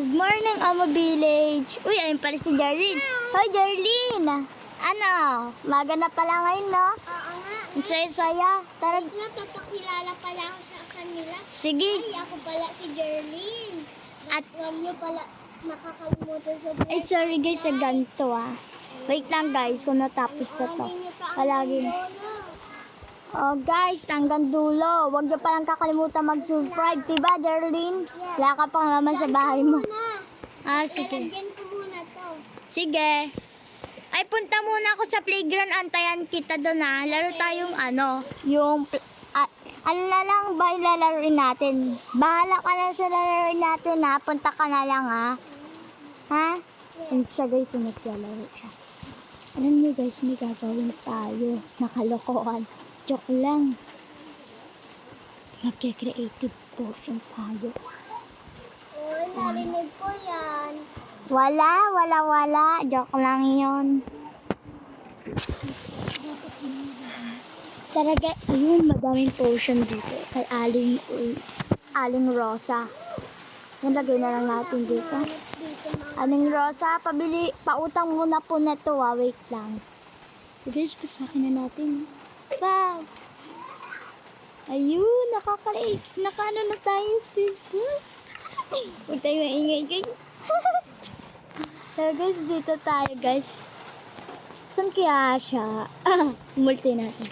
Good morning, Amo Village. Uy, ayun pala si Jarlene. Hi, Jarlene. Ano? Maga na pala ngayon, no? Oo nga. Ang saya-saya. Tara. Napapakilala pala ako sa kanila. Sige. Ay, ako pala si Jerlyn. At, Huwag niyo pala makakalimutan sa buhay. ay, sorry guys, sa ganito, ah. Wait lang, guys, kung natapos na to. Palagi. Oh, guys, hanggang dulo. Huwag niyo palang kakalimutan mag-subscribe. Diba, Jarlene? Wala ka pang naman sa bahay mo. Ah, sige. Lalagyan ko muna to. Sige. Ay, punta muna ako sa playground. Antayan kita doon, ha. Laro tayong ano na lang ba yung lalaroin natin? Bahala ka na sa lalaroin natin, ha. Punta ka na lang, ha. Ha? And siya, guys, yung naglalaro siya. Alam niyo, guys, may gagawin tayo. Nakalokohan. Joke lang. Magke-creative potion tayo. Uy, narinig ko yan. Wala. Joke lang yun. Talaga, ayun, madaming potion dito. Kay Aling Rosa. Nalagay na lang natin dito. Aling Rosa, pautang muna po na to, ha. Wait lang. So guys, pasakin na natin. Wow! Ayun, nakaano na tayo, Facebook. Huwag tayo maingay, guys. So guys, dito tayo, guys. Saan kaya siya? Multi natin.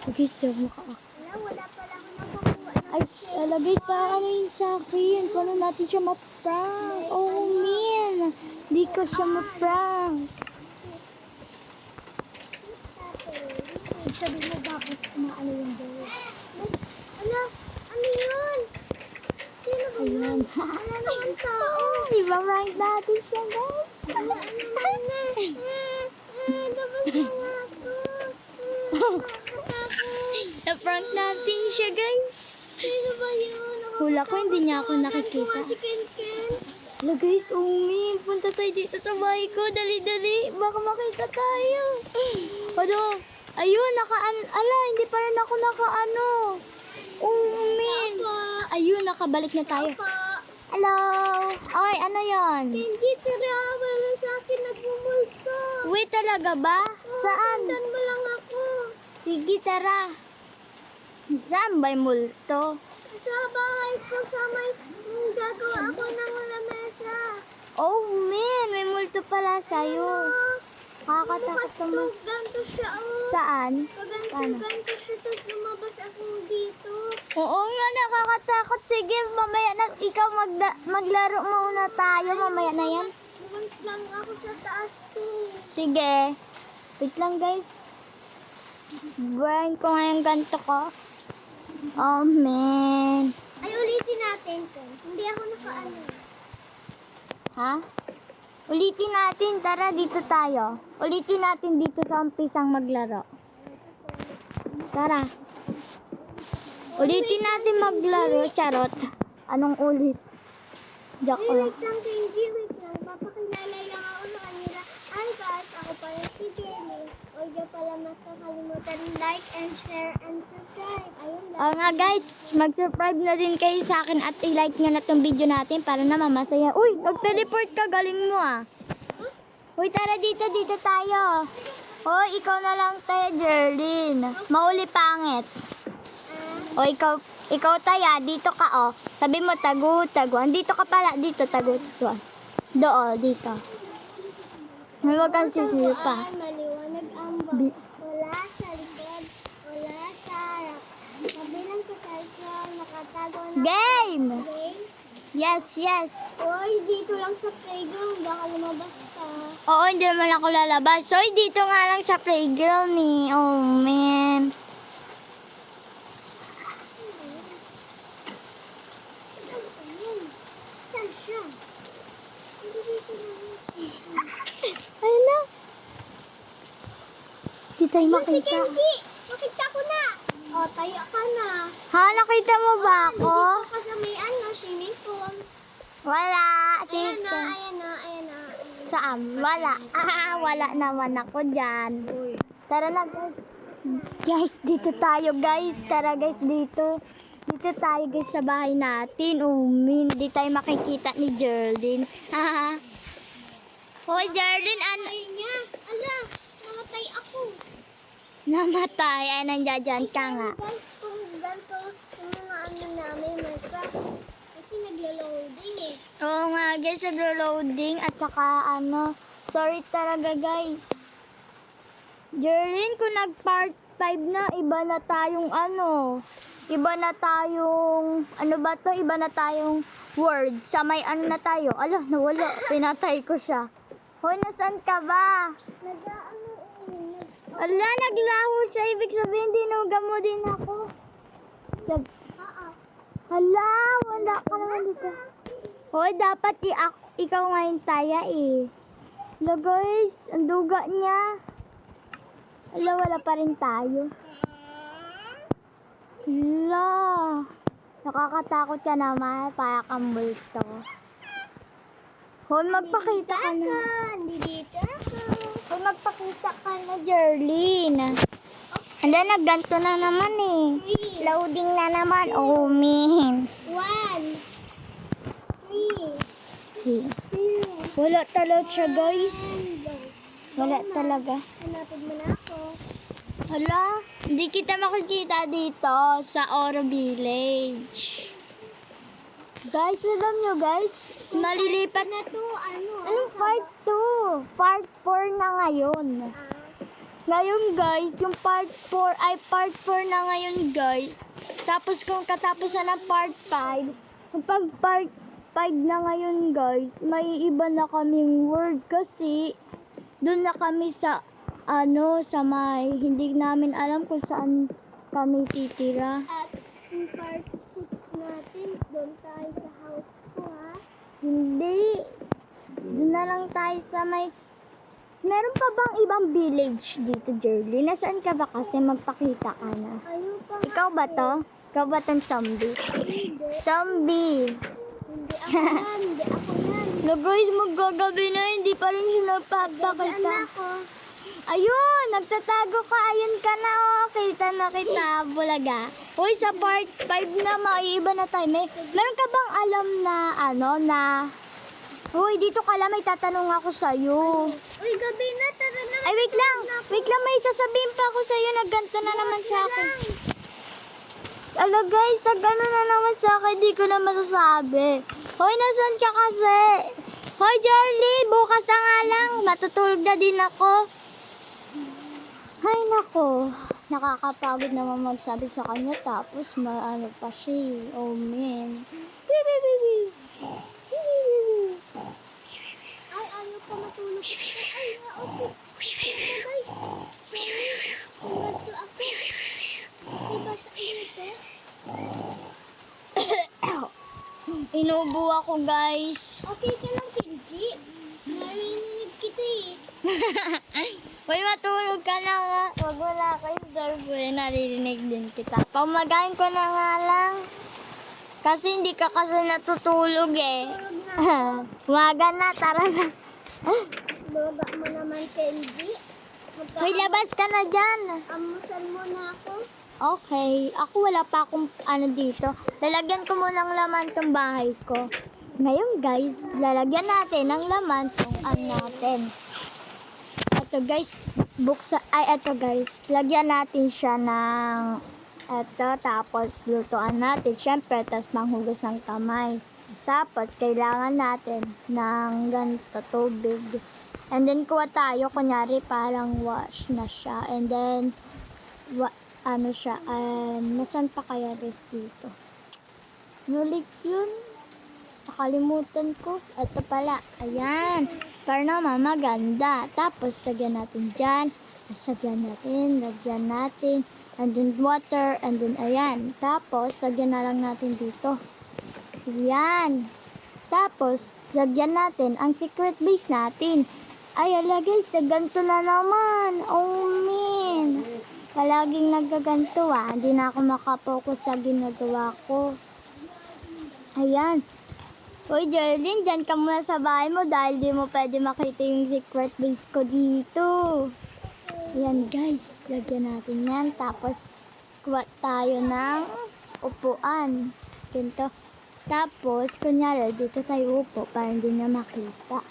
Okay, stop mo ka. Wala pala ako nakukuha. Ay, alagay pa ano yun sa akin. Paano natin siya ma-prank? Oh, man. Hindi ko siya ma-prank. Sabi mo bakit kumaano yung bawal? Ano yun? Sino ba yun? Ayan. Wala naman tao. Iba-prank natin siya, guys. Dapat na nga ako. Na-prank natin siya, guys. Sino ba yun? Hula ko, hindi niya ako nakikita. Si Ken. Hello guys, Umi, punta tayo dito sa bahay ko. Dali. Baka makita tayo. Ano? Ayun, hindi pa rin ako nakaano. Umi. Ayun, nakabalik na tayo. Hello. Oy, ano yon? Kenji, tirawa mo sa akin nagmumulto. Wait, talaga ba? Saan? Sundan mo lang ako. Sige, tara. Saan ba yung multo? Sa bahay ko, sa may gagawa ako ng lamesa. Oh, man, may multo pala sa'yo. Nakakatakot naman. Ganto siya, oh. Saan? Paano? Ganto siya, tapos lumabas ako dito. Oo nga, nakakatakot. Sige, mamaya na, ikaw maglaro muna tayo. Mamaya na yan. Once lang ako sa taas ko. Sige. Wait lang, guys. Burn ko nga yung ganito ko. Oh, man. Ay, ulitin natin to. Hindi ako nakaano. Ha? Ulitin natin. Tara, dito tayo. Ulitin natin dito sa umpisang maglaro. Tara. Ulitin natin maglaro. Charot. Anong ulit? Joke Ay, lang. wait lang, Kenji. Wait lang. Papakilala lang ako sa kanila. Hi, guys. Ako pala si Jenny. Huwag niyo pala makakalimutan like and share and subscribe. Ayun lang. Nga guys, mag-subscribe na din kayo sa akin at i-like nyo na tong video natin para naman masaya. Uy, nag-teleport ka, galing mo ah. Uy, tara dito tayo. Oh, ikaw na lang tayo, Jerlyn. Mauli pangit. O, ikaw tayo, dito ka oh. Sabi mo, tagu. Andito ka pala, dito, tagu. Doon, dito. May wag kang sisiyo pa. Maliwanag ang wala sa likod, wala sa harap. Kabilang ko sa ikon, nakatago na Game! game. Yes. Uy, dito lang sa playground, baka lumabas ka. Oo, hindi naman ako lalabas. So, dito nga lang sa playground eh. Oh, man. Saan siya? Hindi dito lang. Ayun na. Di tayo Si makita. Kenji! Makita ko na! O, tayo ka na. Ha, nakita mo ba ako? Dito ka sa may swimming pool. Wala. Ayan na, Tita. ayan na, ayan na. Saan? Wala. Wala naman ako dyan. Tara na guys. Guys, dito tayo guys. Tara guys, dito. Dito tayo guys sa bahay natin. Hindi tayo makikita ni Geraldine. Hoy Geraldine, ano? Ay niya. Ala, namatay ako. Namatay. Ay, nandiyan ka nga. Guys, kung ganito yung mga ano namin, Minecraft. Kasi naglo-loading eh. Oo nga guys, naglo-loading at saka ano, sorry talaga guys. Geraldine, kung nag-part 5 na, iba na tayong ano, iba na tayong, ano ba to, iba na tayong word. Sa may ano na tayo, ala, nawala, pinatay ko siya. Hoy, nasaan ka ba? Nag-ano eh. Ala, naglaho siya, ibig sabihin, dinuga mo din ako. Oo. Hala, wala ka naman dito. Hoy, dapat ikaw ngayon taya eh. Hala guys, ang duga niya. Hala, wala pa rin tayo. Hala, nakakatakot ka naman, para kang multo. Hoy, magpakita ka na. Dito ako. Hoy, magpakita ka na, Jerlyn. Hala, nagganto na naman eh. Loading na naman. Oh, man. 1, 3, 2, Wala talaga siya, guys. go. Wala talaga. Hanapin mo na ako. Hala, hindi kita makikita dito sa Oro Village. Guys, alam nyo guys, malilipat na to. Anong part 2? Part 4 na ngayon. Ngayon guys, yung part 4 ay part 4 na ngayon guys. Tapos kung katapusan ng part 5, pag part 5 na ngayon guys, may iba na kaming word kasi doon na kami sa ano, sa may hindi namin alam kung saan kami titira. At yung part 6 natin, doon tayo sa house ko ha. Hindi. Doon na lang tayo sa may... Meron pa bang ibang village dito, Jerly? Nasaan ka ba kasi magpakita ka na? Ayun pa. Ikaw ba to? Ikaw ba tong zombie? Hindi. Zombie! Hindi ako yan. Hindi ako yan. No guys, magagabi na, hindi pa rin siya Diyan nagpapakita. na ako. Ayun, nagtatago ka. Ayun ka na, oh. Kita na kita, bulaga. Uy, sa part 5 na, maiiba na tayo. Meron ka bang alam na, ano, na... Uy, dito ka lang, may tatanong ako sa'yo. Uy, gabi na. Tara na. Ay, wait lang. Wait lang, may sasabihin pa ako sa'yo. Nagganto na naman sa akin. Ala guys, nagano na naman sa akin. Di ko na masasabi. Hoy, nasan ka kasi? Hoy, Charlie, bukas na nga lang. Matutulog na din ako. Ay, nako. Nakakapagod naman magsabi sa kanya. Tapos, maano pa siya. Oh, man. Ay, ayaw pa matulog. Ay, na-open. Guys. Nandito ako. Diba sa ito? Inubo ako, guys. Okay ka lang, Kenji. Narinig kita eh. Hoy, matulog ka na nga. Huwag mo na ako yung girlfriend. Naririnig din kita. Pamagain ko na nga lang. Kasi hindi ka kasi natutulog eh. Umaga na, tara na. Loga mo naman, Kenji. Hoy, labas ka na dyan. Amusal mo na ako. Okay, ako wala pa akong ano dito. Lalagyan ko muna ng laman tong bahay ko. Ngayon guys, lalagyan natin ng laman tong ano natin. Ito guys, ito guys, lagyan natin siya ng ito, tapos lutuan natin. Siyempre, tapos manghugas ng kamay. Tapos, kailangan natin ng ganito tubig. And then, kuha tayo, kunyari, parang wash na siya. And then, ano siya, nasan pa kaya guys dito? Nulit yun. Nakalimutan ko. Ito pala. Ayan. Para naman maganda. Tapos, lagyan natin dyan. Lagyan natin. And then water. And then, ayan. Tapos, lagyan na lang natin dito. Ayan. Tapos, lagyan natin ang secret base natin. Ay, ala guys, naganto na naman. Oh, man. Palaging nagaganto Hindi na ako makapokus sa ginagawa ko. Ayan. Uy, Jerlyn, dyan ka muna sa bahay mo dahil di mo pwede makita yung secret base ko dito. Ayan guys, lagyan natin yan. Tapos, kuha tayo ng upuan. Ganito. Tapos, kunyari, dito tayo upo para hindi na makita.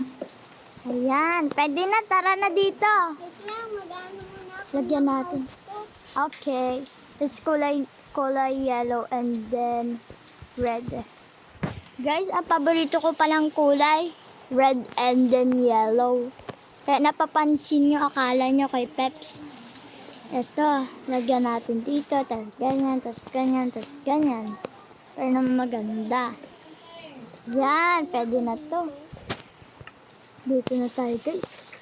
Ayan, pwede na. Tara na dito. Wait lang, mag-ano muna ako. Lagyan ng natin. house ko. Okay. It's kulay yellow and then red. Guys, ang paborito ko palang kulay, red and then yellow. Kaya napapansin nyo, akala nyo kay Peps. Ito, lagyan natin dito, tapos ganyan, tapos ganyan, tapos ganyan. Para naman maganda. Yan, pwede na to. Dito na tayo guys.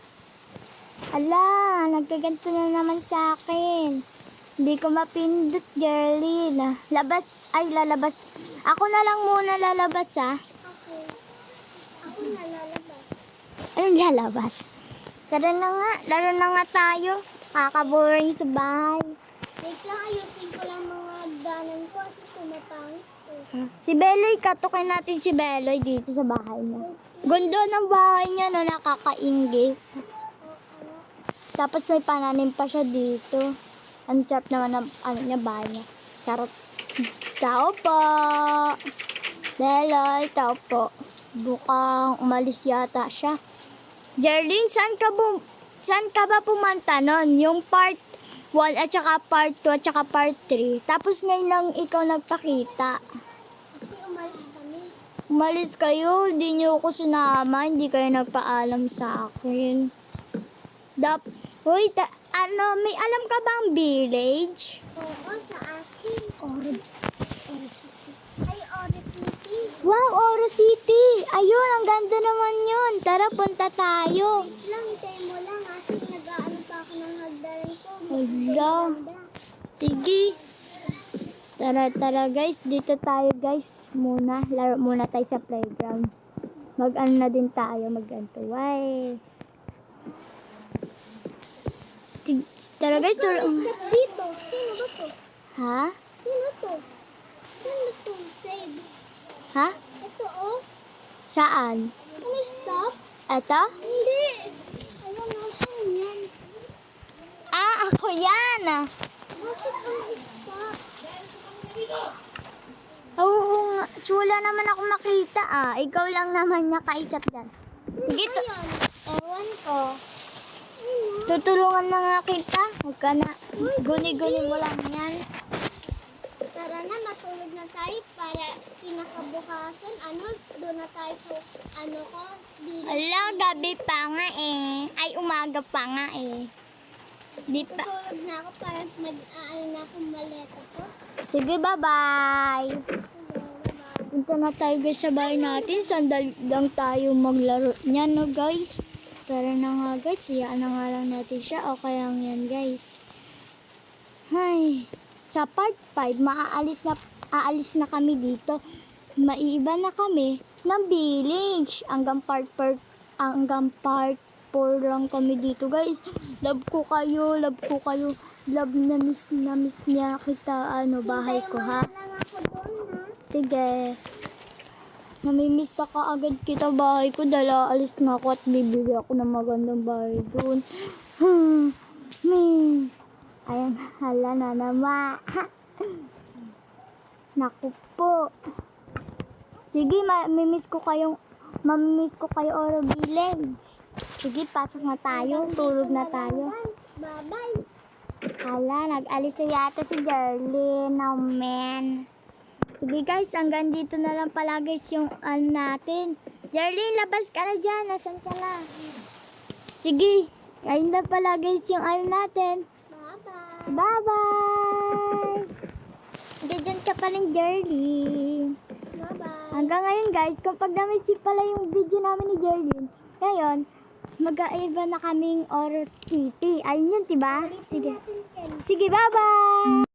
Ala, nagkaganto na naman sa akin. Hindi ko mapindot, Jerlyn. Labas, ay lalabas. Ako na lang muna lalabas Okay. Ako na lalabas. Anong lalabas? Tara na nga, laro na nga tayo. Kakaboring sa bahay. Wait lang, ayusin ko lang mga danan ko kasi tumapangis eh. Si Beloy, katukin natin si Beloy dito sa bahay niya. Gundo ng bahay niya, no, nakakaingit. Tapos may pananim pa siya dito. Ang sarap naman ng niya, bahay niya. Charot. Tao po. Beloy, tao po. Bukang umalis yata siya. Jerlyn, saan ka ba pumunta nun? Yung part 1 at saka part 2 at saka part 3. Tapos ngayon lang ikaw nagpakita. Kasi umalis kami. Umalis kayo, hindi niyo ako sinama, hindi kayo nagpaalam sa akin. May alam ka bang village? Oo, sa akin. City. Ay, Ore City. Wow, Oro City! Ayun, ang ganda naman yun. Tara, punta tayo. Wait lang, hintay mo lang kasi nag-aano pa ako ng hagdanan ko. Hala. Sige. Tara guys, dito tayo guys. Laro muna tayo sa playground. Mag-ano na din tayo, mag-ganto. Why? Tara guys, Step dito. Sino ba to? Ha? Sino to? Sino to? Save. Ha? Ito oh. Saan? Ano stop? Eto? Hindi. Ayun, saan yan? Ako yan. Bakit ang stop? Oo nga. Wala naman ako makita Ikaw lang naman nakaisap dyan. Sige, Ayun. Ewan ko. tutulungan na nga kita. Huwag ka na. Guni-guni mo lang yan. Tara na, matulog na tayo para kinakabukasan. Doon na tayo sa ko. Ala, gabi pa nga Ay, umaga pa nga Di pa. Tutulog na ako para na akong maleta ko. Sige, bye-bye. Punta na tayo guys sa bahay natin. Sandali lang tayo maglaro niyan, no guys. Tara na nga guys. Hayaan na nga lang natin siya. Okay lang yan guys. Ay. Sa part 5, aalis na kami dito. Maiiba na kami ng village. Hanggang part 4 lang kami dito guys. Love ko kayo. Love na miss niya kita bahay ko ha. Lang ako doon ha. Sige. Namimiss ka agad kita bahay ko dahil aalis na ako at bibili ako ng magandang bahay doon. Ayan, hala na naman. Naku po. Sige, mamimiss ko kayo Oro Village. Sige, pasok na tayo. Tulog na tayo. Bye-bye. Hala, nag-alis na yata si Jerlyn. Oh, man. Sige guys, hanggang dito na lang pala guys yung natin. Jerlyn, labas ka na dyan. Nasaan ka na? Sige, ayun na pala guys yung natin. Bye-bye. Bye-bye! Diyan ka palang Jerlyn. Bye-bye. Hanggang ngayon guys, kapag na-miss pala yung video namin ni Jerlyn, ngayon, mag-aiba na kaming Oro City. Ayun yun, diba? Sige. Sige, bye-bye!